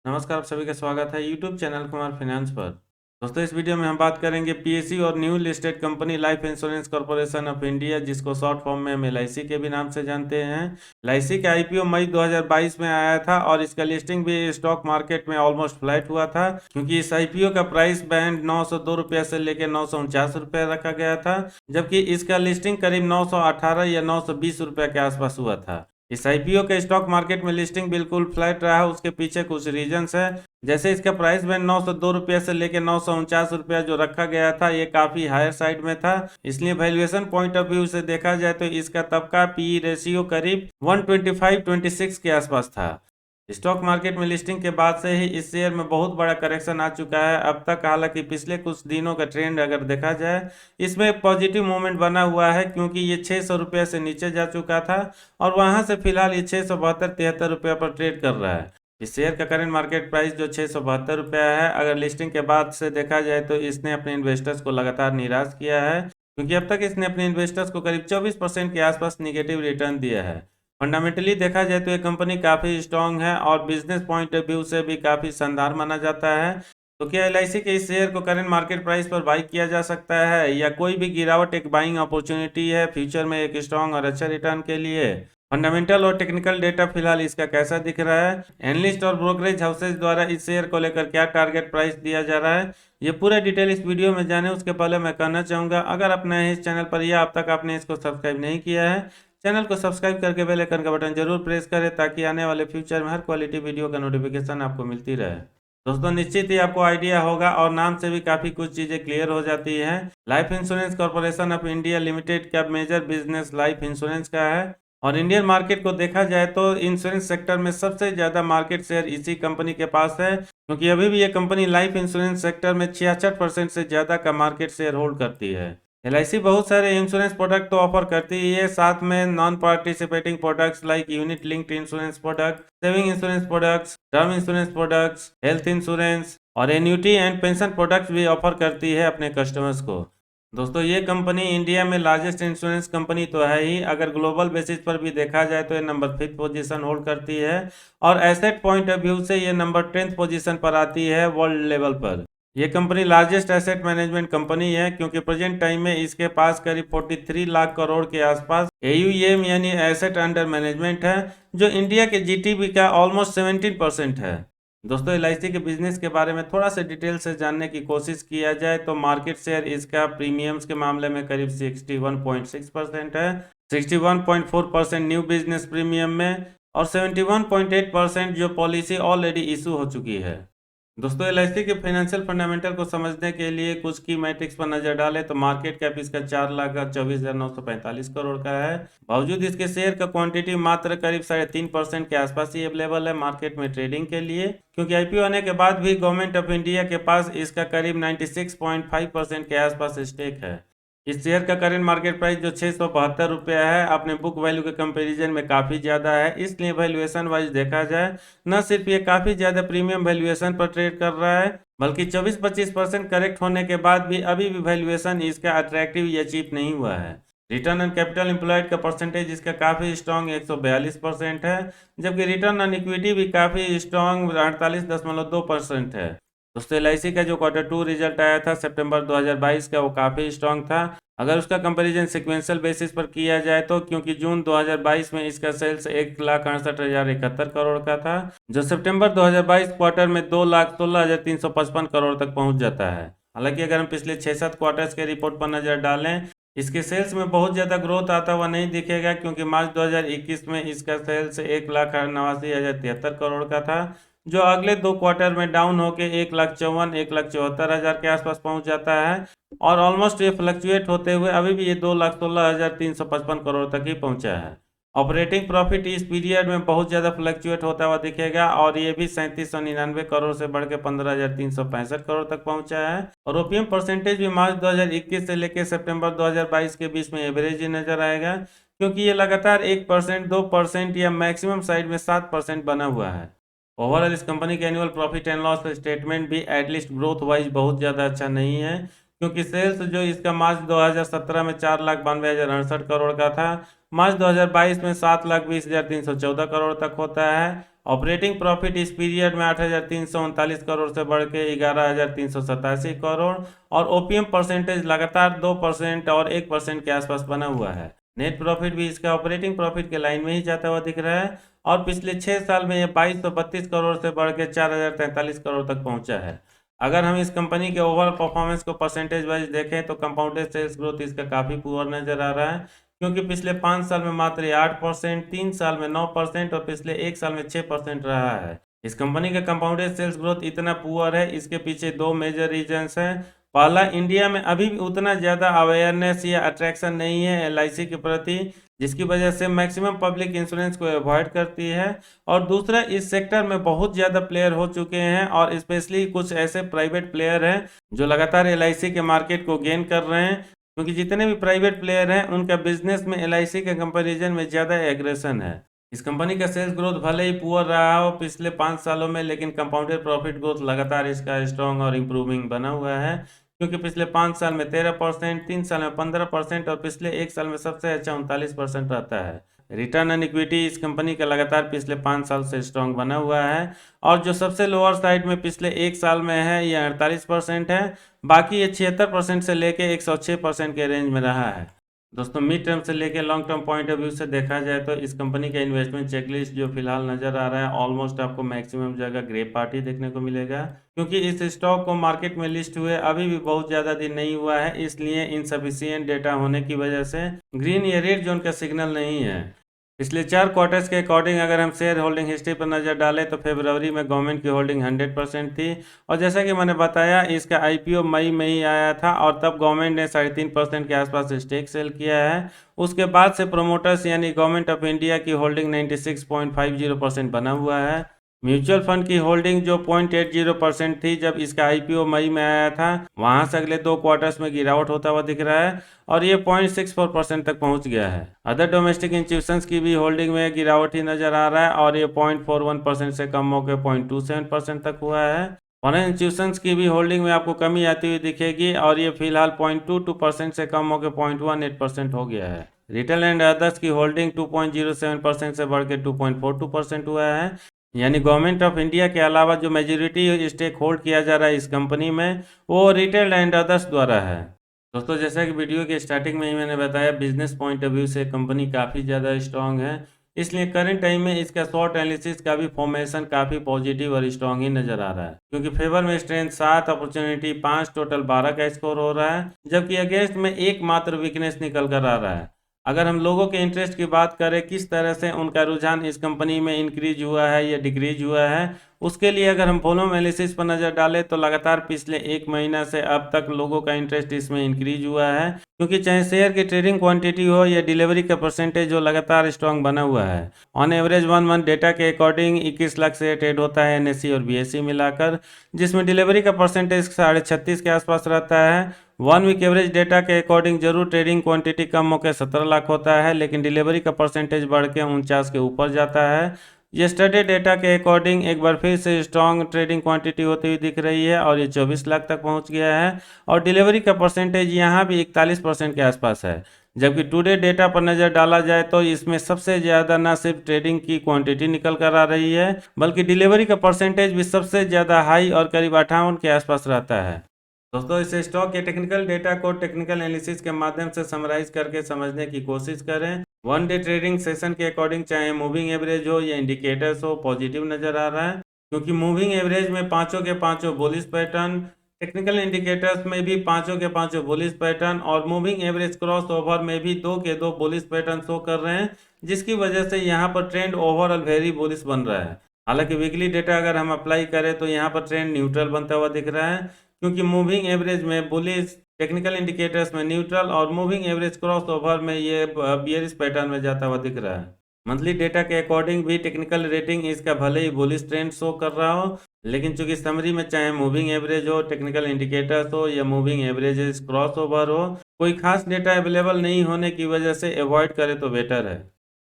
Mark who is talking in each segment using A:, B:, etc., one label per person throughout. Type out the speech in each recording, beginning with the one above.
A: नमस्कार, आप सभी का स्वागत है यूट्यूब चैनल कुमार फाइनेंस पर। दोस्तों, इस वीडियो में हम बात करेंगे पीएसयू और new listed company life insurance corporation of India, जिसको शॉर्ट फॉर्म में हम एलआईसी के भी नाम से जानते हैं। एलआईसी का आईपीओ मई 2022 में आया था और इसका लिस्टिंग भी स्टॉक मार्केट में ऑलमोस्ट फ्लैट हुआ था, क्योंकि इस आईपीओ का प्राइस बैंड 902 रुपया से लेकर 949 रुपया रखा गया था, जबकि इसका लिस्टिंग करीब 918 या 920 रुपया के आसपास हुआ था। इस आईपीओ के स्टॉक मार्केट में लिस्टिंग बिल्कुल फ्लैट रहा, उसके पीछे कुछ रीजंस है। जैसे इसका प्राइस बैंड 902 रुपया से लेकर 949 रुपया जो रखा गया था, ये काफी हायर साइड में था, इसलिए वैल्यूएशन पॉइंट ऑफ व्यू से देखा जाए तो इसका तब का पी रेशियो करीब 125-26 के आसपास था। स्टॉक मार्केट में लिस्टिंग के बाद से ही इस शेयर में बहुत बड़ा करेक्शन आ चुका है अब तक। हालांकि पिछले कुछ दिनों का ट्रेंड अगर देखा जाए, इसमें एक पॉजिटिव मूवमेंट बना हुआ है, क्योंकि ये 600 रुपये से नीचे जा चुका था और वहां से फिलहाल ये 672-73 रुपये पर ट्रेड कर रहा है। इस शेयर का करंट मार्केट प्राइस जो 672 रुपया है, अगर लिस्टिंग के बाद से देखा जाए तो इसने अपने इन्वेस्टर्स को लगातार निराश किया है, क्योंकि अब तक इसने अपने इन्वेस्टर्स को करीब 24% के आसपास निगेटिव रिटर्न दिया है। फंडामेंटली देखा जाए तो ये कंपनी काफ़ी स्ट्रांग है और बिजनेस पॉइंट ऑफ व्यू से भी काफ़ी शानदार माना जाता है। तो क्या एलआईसी के इस शेयर को करंट मार्केट प्राइस पर बाई किया जा सकता है, या कोई भी गिरावट एक बाइंग अपॉर्चुनिटी है फ्यूचर में एक स्ट्रांग और अच्छा रिटर्न के लिए? फंडामेंटल और टेक्निकल डेटा फिलहाल इसका कैसा दिख रहा है? एनालिस्ट और ब्रोकरेज हाउसेज द्वारा इस शेयर को लेकर क्या टारगेट प्राइस दिया जा रहा है? ये पूरा डिटेल इस वीडियो में जाने उसके पहले मैं कहना चाहूँगा, अगर आप नए हैं इस चैनल पर या अब तक आपने इसको सब्सक्राइब नहीं किया है, चैनल को सब्सक्राइब करके बेल आइकन का बटन जरूर प्रेस करें, ताकि आने वाले फ्यूचर में हर क्वालिटी वीडियो का नोटिफिकेशन आपको मिलती रहे। दोस्तों, निश्चित ही आपको आइडिया होगा और नाम से भी काफी कुछ चीजें क्लियर हो जाती हैं। Life insurance corporation of India limited का मेजर बिजनेस लाइफ इंश्योरेंस का है, और इंडियन मार्केट को देखा जाए तो इंश्योरेंस सेक्टर में सबसे ज्यादा मार्केट शेयर इसी कंपनी के पास है, क्योंकि अभी भी ये कंपनी लाइफ इंश्योरेंस सेक्टर में 66% से ज्यादा का मार्केट शेयर होल्ड करती है। एलआईसी बहुत सारे इंश्योरेंस प्रोडक्ट तो ऑफर करती है, साथ में non participating products like unit linked insurance product, saving insurance products, term insurance products, health insurance और एन्युटी एंड पेंशन प्रोडक्ट्स भी ऑफर करती है अपने कस्टमर्स को। दोस्तों, ये कंपनी इंडिया में लार्जेस्ट इंश्योरेंस कंपनी तो है ही, अगर ग्लोबल बेसिस पर भी देखा जाए तो ये नंबर 5th पोजीशन होल्ड करती है, और एसेट पॉइंट ऑफ व्यू से ये नंबर 10th पोजीशन पर आती है वर्ल्ड लेवल पर। ये company largest asset management company है, क्योंकि प्रेजेंट टाइम में इसके पास करीब 43 लाख करोड़ के आसपास एयूएम यानी एसेट अंडर मैनेजमेंट है, जो इंडिया के जीडीपी का ऑलमोस्ट 17% है। दोस्तों, एलआईसी के बिजनेस के बारे में थोड़ा सा डिटेल से जानने की कोशिश किया जाए तो मार्केट शेयर इसका प्रीमियम्स के मामले में करीब 61.6% है, 61.4% न्यू बिजनेस प्रीमियम में, और 71.8% जो पॉलिसी ऑलरेडी इशू हो चुकी है। दोस्तों, एलआईसी के फाइनेंशियल फंडामेंटल को समझने के लिए कुछ की मैट्रिक्स पर नजर डालें तो मार्केट कैप इसका 4,24,945 करोड़ का है। बावजूद इसके शेयर का क्वांटिटी मात्र करीब 3.5% के आसपास ही अवेलेबल है मार्केट में ट्रेडिंग के लिए, क्योंकि आईपीओ आने के बाद भी गवर्नमेंट ऑफ इंडिया के पास इसका करीब 96.5% के आसपास स्टेक है। इस शेयर का करंट मार्केट प्राइस जो 672 रुपया है, अपने बुक वैल्यू के कंपैरिजन में काफ़ी ज़्यादा है, इसलिए वैल्यूएशन वाइज देखा जाए न सिर्फ ये काफ़ी ज़्यादा प्रीमियम वैल्यूएशन पर ट्रेड कर रहा है, बल्कि 24-25% करेक्ट होने के बाद भी अभी भी वैल्यूएशन इसका अट्रैक्टिव या चीप नहीं हुआ है। रिटर्न ऑन कैपिटल एम्प्लॉयड का परसेंटेज इसका काफ़ी स्ट्रॉन्ग 142% है, जबकि रिटर्न ऑन इक्विटी भी काफ़ी स्ट्रॉन्ग 48.2% है। दोस्तों, एलआईसी का जो Q2 रिजल्ट आया था सितंबर 2022 का, वो काफ़ी स्ट्रॉन्ग था। अगर उसका कंपैरिजन सिक्वेंशियल बेसिस पर किया जाए तो, क्योंकि जून 2022 में इसका सेल्स 1,68,071 करोड़ का था, जो सितंबर 2022 क्वार्टर में 2,16,355 करोड़ तक पहुंच जाता है। हालांकि अगर हम पिछले 6-7 क्वार्टर्स के रिपोर्ट पर नज़र डालें, इसके सेल्स में बहुत ज़्यादा ग्रोथ आता हुआ नहीं दिखेगा, क्योंकि मार्च 2021 में इसका सेल्स 1,89,073 करोड़ का था, जो अगले 2 क्वार्टर में डाउन होकर 1,54,1,74,000 के आसपास पहुंच जाता है, और ऑलमोस्ट ये फ्लक्चुएट होते हुए अभी भी ये 2,16,355 करोड़ तक ही पहुंचा है। ऑपरेटिंग प्रॉफिट इस पीरियड में बहुत ज़्यादा फ्लक्चुएट होता हुआ दिखेगा, और ये भी 3799 करोड़ से बढ़ के 15,365 करोड़ तक पहुंचा है, और ओपीएम परसेंटेज भी मार्च 2021 से लेकर सितंबर 2022 के बीच में एवरेज ही नजर आएगा, क्योंकि ये लगातार 1%, 2% या मैक्सिमम साइड में 7% बना हुआ है। ओवरऑल इस कंपनी के annual profit and loss statement भी एटलीस्ट ग्रोथ वाइज बहुत ज़्यादा अच्छा नहीं है, क्योंकि सेल्स जो इसका मार्च 2017 में 4,92,068 करोड़ का था, मार्च 2022 में 7,20,314 करोड़ तक होता है, ऑपरेटिंग प्रॉफिट इस पीरियड में 8,339 करोड़ से बढ़ के 11,387 करोड़ और ओपीएम परसेंटेज लगातार 2% और 1% के आसपास बना हुआ है। नेट प्रॉफिट भी इसका ऑपरेटिंग प्रॉफिट के लाइन में ही जाता हुआ दिख रहा है और पिछले 6 साल में यह 2232 करोड़ से बढ़ के 4,043 करोड़ तक पहुंचा है। अगर हम इस कंपनी के ओवरऑल परफॉर्मेंस को परसेंटेज वाइज देखें तो कंपाउंडेड सेल्स ग्रोथ इसका काफ़ी पुअर नजर आ रहा है, क्योंकि पिछले 5 साल में मात्र 8%, 3 साल में 9% और पिछले 1 साल में 6% रहा है। इस कंपनी का कंपाउंडेड सेल्स ग्रोथ इतना पुअर है, इसके पीछे 2 मेजर रीजंस हैं। पहला, इंडिया में अभी भी उतना ज़्यादा अवेयरनेस या अट्रैक्शन नहीं है एलआईसी के प्रति, जिसकी वजह से मैक्सिमम पब्लिक इंश्योरेंस को अवॉइड करती है। और दूसरा, इस सेक्टर में बहुत ज़्यादा प्लेयर हो चुके हैं और स्पेशली कुछ ऐसे प्राइवेट प्लेयर हैं जो लगातार एलआईसी के मार्केट को गेन कर रहे हैं, क्योंकि जितने भी प्राइवेट प्लेयर हैं उनका बिजनेस में एलआईसी के कंपैरिजन में ज़्यादा एग्रेशन है। इस कंपनी का सेल्स ग्रोथ भले ही पुअर रहा हो पिछले 5 सालों में, लेकिन कंपाउंडेड प्रॉफिट ग्रोथ लगातार इसका स्ट्रॉन्ग और इम्प्रूविंग बना हुआ है, क्योंकि पिछले 5 साल में 13%, 3 साल में 15% और पिछले 1 साल में सबसे अच्छा 39% रहता है। रिटर्न ऑन इक्विटी इस कंपनी का लगातार पिछले 5 साल से स्ट्रॉन्ग बना हुआ है और जो सबसे लोअर साइड में पिछले 1 साल में है यह 48% है, बाकी ये 76% से लेके 106% के रेंज में रहा है। दोस्तों, मिड टर्म से लेके long term point of view से देखा जाए तो इस कंपनी का इन्वेस्टमेंट चेकलिस्ट जो फिलहाल नजर आ रहा है, ऑलमोस्ट आपको मैक्सिमम जगह ग्रे पार्टी देखने को मिलेगा, क्योंकि इस स्टॉक को मार्केट में लिस्ट हुए अभी भी बहुत ज़्यादा दिन नहीं हुआ है, इसलिए इनसफिशियंट डेटा होने की वजह से ग्रीन या रेड जोन का सिग्नल नहीं है। पिछले 4 क्वार्टर्स के अकॉर्डिंग अगर हम शेयर होल्डिंग हिस्ट्री पर नज़र डालें तो फरवरी में गवर्नमेंट की होल्डिंग 100% थी और जैसा कि मैंने बताया इसका आईपीओ मई में ही आया था और तब गवर्नमेंट ने 3.5% के आसपास स्टेक सेल किया है। उसके बाद से प्रोमोटर्स यानी गवर्नमेंट ऑफ इंडिया की होल्डिंग 96.50% बना हुआ है। म्यूचुअल फंड की होल्डिंग जो 0.80% थी जब इसका आईपीओ मई में आया था, वहां से अगले 2 क्वार्टर्स में गिरावट होता हुआ दिख रहा है और ये 0.64% तक पहुंच गया है। अदर डोमेस्टिक इंस्टीट्यूशंस की भी होल्डिंग में गिरावट ही नजर आ रहा है और ये 0.41% से कम होकर 0.27% तक हुआ है। फॉरेन इंस्टीट्यूशंस की भी होल्डिंग में आपको कमी आती हुई दिखेगी और ये फिलहाल 0.22% से कम होकर 0.18% हो गया है। रिटेल एंड अदर्स की होल्डिंग 2.07% से बढ़ के 2.42% हुआ है, यानी गवर्नमेंट ऑफ इंडिया के अलावा जो मेजोरिटी स्टेक होल्ड किया जा रहा है इस कंपनी में वो रिटेल एंड अदर्स द्वारा है। दोस्तों, जैसा कि वीडियो के स्टार्टिंग में ही मैंने बताया, बिजनेस पॉइंट ऑफ व्यू से कंपनी काफ़ी ज़्यादा स्ट्रांग है, इसलिए करंट टाइम में इसका शॉर्ट एनालिसिस का भी फॉर्मेशन काफ़ी पॉजिटिव और स्ट्रांग ही नजर आ रहा है, क्योंकि फेवर में स्ट्रेंथ 7, अपॉर्चुनिटी 5, टोटल 12 का स्कोर हो रहा है, जबकि अगेंस्ट में एकमात्र वीकनेस निकल कर आ रहा है। अगर हम लोगों के इंटरेस्ट की बात करें, किस तरह से उनका रुझान इस कंपनी में इंक्रीज हुआ है या डिक्रीज हुआ है, उसके लिए अगर हम वॉल्यूम एनालिसिस पर नज़र डालें तो लगातार पिछले 1 महीना से अब तक लोगों का इंटरेस्ट इसमें इंक्रीज हुआ है, क्योंकि चाहे शेयर की ट्रेडिंग क्वांटिटी हो या डिलीवरी का परसेंटेज जो लगातार स्ट्रांग बना हुआ है। ऑन एवरेज 1 मंथ डेटा के अकॉर्डिंग 21 लाख शेयर ट्रेड होता है एनएससी और बीएससी मिलाकर, जिसमें डिलीवरी का परसेंटेज 36.5 के आसपास रहता है। 1 वीक एवरेज डेटा के अकॉर्डिंग जरूर ट्रेडिंग क्वांटिटी कम होकर 17 लाख होता है, लेकिन डिलीवरी का परसेंटेज बढ़ के 49 के ऊपर जाता है। यस्टरडे डेटा के अकॉर्डिंग एक बार फिर से स्ट्रॉन्ग ट्रेडिंग क्वांटिटी होती हुई दिख रही है और ये 24 लाख तक पहुंच गया है और डिलीवरी का परसेंटेज यहाँ भी 41% के आसपास है। जबकि टुडे डेटा पर नज़र डाला जाए तो इसमें सबसे ज़्यादा न सिर्फ ट्रेडिंग की क्वांटिटी निकल कर आ रही है, बल्कि डिलीवरी का परसेंटेज भी सबसे ज़्यादा हाई और करीब 58 के आसपास रहता है। दोस्तों, इस स्टॉक के टेक्निकल डेटा को टेक्निकल एनालिसिस के माध्यम से समराइज करके समझने की कोशिश करें। 1 डे ट्रेडिंग सेशन के अकॉर्डिंग चाहे मूविंग एवरेज हो या इंडिकेटर्स हो, पॉजिटिव नजर आ रहा है, क्योंकि मूविंग एवरेज में पांचों के पांचों बुलिश पैटर्न, टेक्निकल इंडिकेटर्स में भी पांचों के पांचों बुलिश पैटर्न और मूविंग एवरेज क्रॉस ओवर में भी 2 के 2 बुलिश पैटर्न शो कर रहे हैं, जिसकी वजह से यहाँ पर ट्रेंड ओवरऑल वेरी बुलिश बन रहा है। हालांकि वीकली डेटा अगर हम अप्लाई करें तो यहाँ पर ट्रेंड न्यूट्रल बनता हुआ दिख रहा है, क्योंकि मूविंग एवरेज में बुलिश, टेक्निकल इंडिकेटर्स में न्यूट्रल और मूविंग एवरेज क्रॉस ओवर में ये बियरिश पैटर्न में जाता हुआ दिख रहा है। मंथली डेटा के अकॉर्डिंग भी टेक्निकल रेटिंग इसका भले ही बुलिश ट्रेंड शो कर रहा हो, लेकिन चूंकि समरी में चाहे मूविंग एवरेज हो, टेक्निकल इंडिकेटर्स हो या मूविंग एवरेजेस क्रॉस ओवर हो, कोई खास डेटा अवेलेबल नहीं होने की वजह से अवॉइड करे तो बेटर है।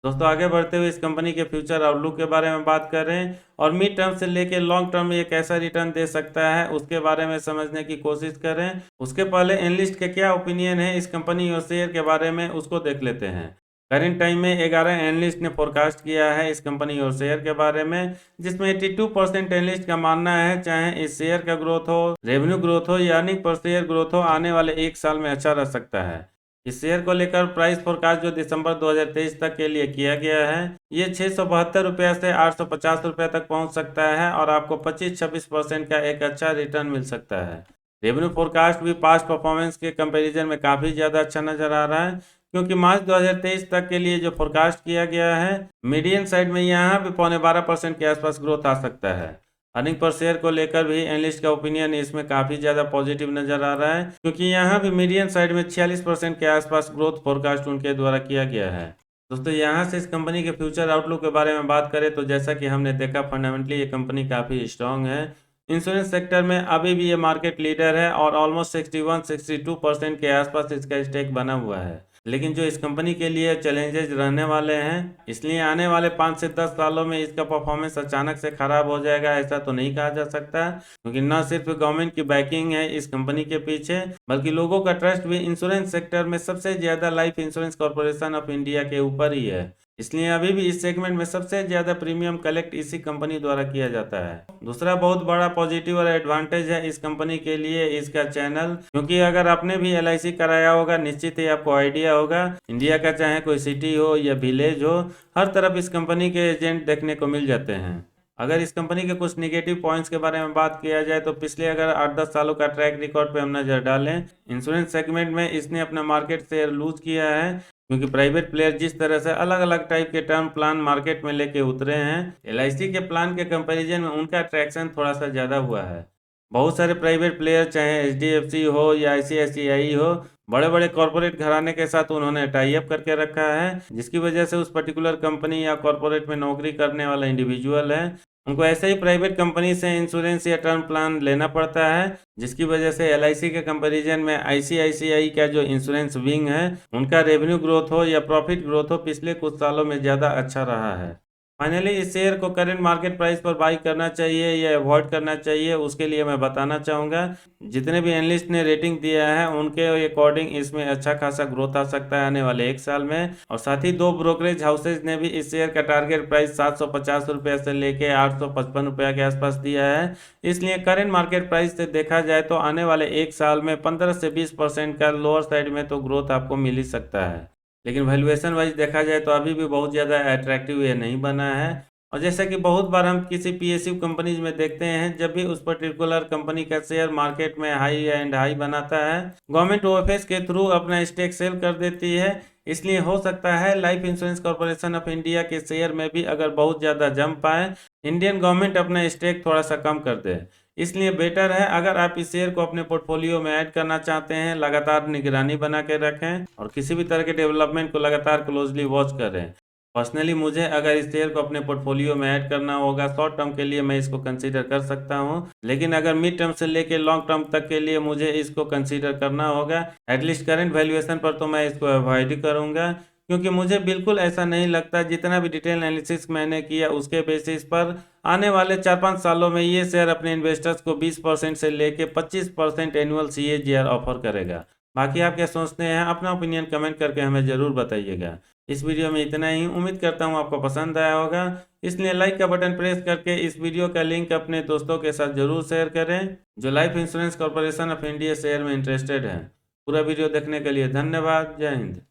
A: दोस्तों, आगे बढ़ते हुए इस कंपनी के फ्यूचर आउटलुक के बारे में बात करें और मिड टर्म से लेकर लॉन्ग टर्म में ये कैसा रिटर्न दे सकता है उसके बारे में समझने की कोशिश करें। उसके पहले एनालिस्ट के क्या ओपिनियन है इस कंपनी और शेयर के बारे में, उसको देख लेते हैं। करेंट टाइम में 11 एनालिस्ट ने फोरकास्ट किया है इस कंपनी और शेयर के बारे में, जिसमें 82% एनालिस्ट का मानना है चाहे इस शेयर का ग्रोथ हो, रेवेन्यू ग्रोथ हो या अर्निंग पर शेयर ग्रोथ हो, आने वाले एक साल में अच्छा रह सकता है। इस शेयर को लेकर प्राइस फोरकास्ट जो दिसंबर 2023 तक के लिए किया गया है, ये 672 रुपये से 850 रुपये तक पहुंच सकता है और आपको 25-26% का एक अच्छा रिटर्न मिल सकता है। रेवेन्यू फोरकास्ट भी पास्ट परफॉर्मेंस के कंपैरिजन में काफ़ी ज़्यादा अच्छा नज़र आ रहा है, क्योंकि मार्च 2023 तक के लिए जो फोरकास्ट किया गया है, मीडियन साइड में यहाँ भी 12.25% के आसपास ग्रोथ आ सकता है। अर्निंग पर शेयर को लेकर भी एनालिस्ट का ओपिनियन इसमें काफ़ी ज़्यादा पॉजिटिव नज़र आ रहा है, क्योंकि यहाँ भी मीडियन साइड में 46% के आसपास ग्रोथ फोरकास्ट उनके द्वारा किया गया है। दोस्तों, यहाँ से इस कंपनी के फ्यूचर आउटलुक के बारे में बात करें तो जैसा कि हमने देखा, फंडामेंटली ये कंपनी काफ़ी स्ट्रांग है। इंश्योरेंस सेक्टर में अभी भी ये मार्केट लीडर है और ऑलमोस्ट 61-62% के आसपास इसका स्टेक बना हुआ है। लेकिन जो इस कंपनी के लिए चैलेंजेस रहने वाले हैं, इसलिए आने वाले 5 से 10 सालों में इसका परफॉर्मेंस अचानक से खराब हो जाएगा ऐसा तो नहीं कहा जा सकता, क्योंकि न सिर्फ गवर्नमेंट की बैकिंग है इस कंपनी के पीछे, बल्कि लोगों का ट्रस्ट भी इंश्योरेंस सेक्टर में सबसे ज़्यादा life insurance corporation of India के ऊपर ही है। इसलिए अभी भी इस सेगमेंट में सबसे ज़्यादा प्रीमियम कलेक्ट इसी कंपनी द्वारा किया जाता है। दूसरा बहुत बड़ा पॉजिटिव और एडवांटेज है इस कंपनी के लिए इसका चैनल, क्योंकि अगर आपने भी LIC कराया होगा, निश्चित ही आपको आइडिया होगा, इंडिया का चाहे कोई सिटी हो या विलेज हो, हर तरफ इस कंपनी के एजेंट देखने को मिल जाते हैं। अगर इस कंपनी के कुछ निगेटिव पॉइंट्स के बारे में बात किया जाए तो पिछले अगर 8-10 सालों का ट्रैक रिकॉर्ड पे हम नज़र डालें, इंश्योरेंस सेगमेंट में इसने अपना मार्केट शेयर लूज किया है, क्योंकि प्राइवेट प्लेयर जिस तरह से अलग अलग टाइप के टर्म प्लान मार्केट में लेके उतरे हैं, LIC के प्लान के कंपैरिजन में उनका ट्रैक्शन थोड़ा सा ज़्यादा हुआ है। बहुत सारे प्राइवेट प्लेयर चाहे HDFC हो या ICICI हो, बड़े बड़े कॉरपोरेट घराने के साथ उन्होंने टाई अप करके रखा है, जिसकी वजह से उस पर्टिकुलर कंपनी या कॉरपोरेट में नौकरी करने वाला इंडिविजुअल है, उनको ऐसे ही प्राइवेट कंपनी से इंश्योरेंस या टर्म प्लान लेना पड़ता है, जिसकी वजह से LIC के कंपैरिजन में ICICI का जो इंश्योरेंस विंग है, उनका रेवेन्यू ग्रोथ हो या प्रॉफिट ग्रोथ हो, पिछले कुछ सालों में ज़्यादा अच्छा रहा है। फाइनली इस शेयर को करंट मार्केट प्राइस पर बाई करना चाहिए या अवॉइड करना चाहिए, उसके लिए मैं बताना चाहूँगा, जितने भी एनालिस्ट ने रेटिंग दिया है उनके अकॉर्डिंग इसमें अच्छा खासा ग्रोथ आ सकता है आने वाले एक साल में। और साथ ही 2 ब्रोकरेज हाउसेज ने भी इस शेयर का टारगेट प्राइस 750 रुपये से लेके 855 रुपये के आसपास दिया है। इसलिए करंट मार्केट प्राइस से देखा जाए तो आने वाले एक साल में 15 से 20% का लोअर साइड में तो ग्रोथ आपको मिल ही सकता है, लेकिन वैल्यूएशन वाइज देखा जाए तो अभी भी बहुत ज़्यादा अट्रैक्टिव ये नहीं बना है। और जैसा कि बहुत बार हम किसी PSU कंपनीज में देखते हैं, जब भी उस पर्टिकुलर कंपनी का शेयर मार्केट में हाई एंड हाई बनाता है, गवर्नमेंट OFS के थ्रू अपना स्टेक सेल कर देती है। इसलिए हो सकता है life insurance corporation of India के शेयर में भी अगर बहुत ज़्यादा जंप आए, इंडियन गवर्नमेंट अपना स्टेक थोड़ा सा कम कर दे। इसलिए बेटर है अगर आप इस शेयर को अपने पोर्टफोलियो में ऐड करना चाहते हैं, लगातार निगरानी बना के रखें और किसी भी तरह के डेवलपमेंट को लगातार क्लोजली वॉच करें। पर्सनली मुझे अगर इस शेयर को अपने पोर्टफोलियो में ऐड करना होगा शॉर्ट टर्म के लिए, मैं इसको कंसीडर कर सकता हूं, लेकिन अगर मिड टर्म से लेके लॉन्ग टर्म तक के लिए मुझे इसको कंसीडर करना होगा, एटलीस्ट करंट वैल्यूएशन पर, तो मैं इसको अवॉइड करूंगा, क्योंकि मुझे बिल्कुल ऐसा नहीं लगता, जितना भी डिटेल एनालिसिस मैंने किया उसके बेसिस पर आने वाले 4-5 सालों में ये शेयर अपने इन्वेस्टर्स को 20% से लेके 25% एनुअल CAGR ऑफर करेगा। बाकी आप क्या सोचते हैं, अपना ओपिनियन कमेंट करके हमें ज़रूर बताइएगा। इस वीडियो में इतना ही, उम्मीद करता हूँ आपको पसंद आया होगा, इसलिए लाइक का बटन प्रेस करके इस वीडियो का लिंक अपने दोस्तों के साथ जरूर शेयर करें जो life insurance corporation of India share में इंटरेस्टेड हैं। पूरा वीडियो देखने के लिए धन्यवाद। जय हिंद।